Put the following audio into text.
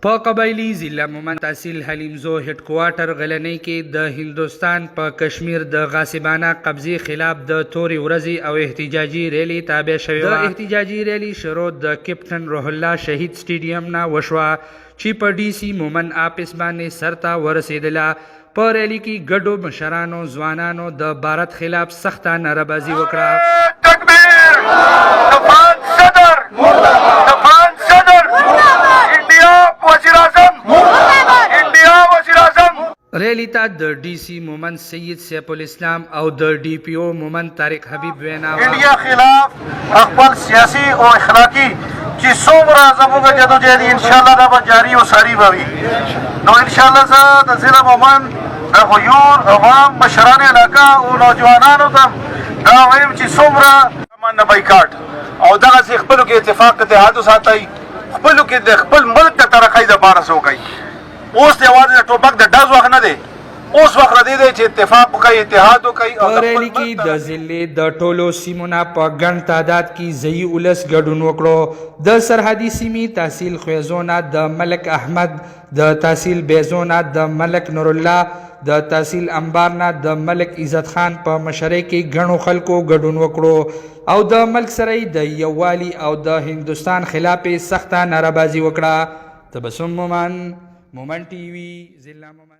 په قبایلی ضلع مومند تحصیل حلیمزو هډ کوارټر غلنۍ کې د هندوستان په کشمیر د غاصبانه قبضې خلاف د تورې ورځې او احتجاجي ریلی تابع شوې وه. د احتجاجي ریلی شروع د کیپټن روح الله شهید سټیډیم نه وشوه چې په ډي سي مومند آفس باندې سرته ورسېدله. په ریلی کې ګډو مشرانو ځوانانو د بھارت خلاف سخته نارهبازي وکړه. ریلی ته د ډي سي مومند سید سیف الاسلام او د ډي پی او مومند طارق حبیب وینا انډیا خلاف خپل سیاسي او اخلاقی چې څومره زموږ جدوجہد ان شاء الله دا به جاری او ساری به وي. نو ان شاء الله زه د ضلع مومند د غیور عوام مشران علاقه او نوجوانانو ته دا وایم چې څومره نه بایکاټ او دغسې خپلو کې اتفاق اتحاد وساتئ، خپلو کې د خپل ملک د ترقۍ دپاره څه وکئ. اوس د یوازې د ټوپک د ډز وخت نه دی، اوس وخت را دی چې اتفاق وکړي، اتحاد وکړي. په ریلی کې د ضلع د ټولو سیمو نه په ګڼ تعداد کې ځایي ولس ګډون وکړو. د سرحدي سیمې تحصیل خویزو نه د ملک احمد، د تحصیل بیزو نه د ملک نور الله، د تحصیل انبار نه د ملک عزت خان په مشرۍ کې ګڼو خلکو ګډون وکړو او د ملک سرای د یووالي او د هندوستان خلاف سخته نارهبازي وکړه. تبسم مومند، مومند ټي وي، ضلع مومند.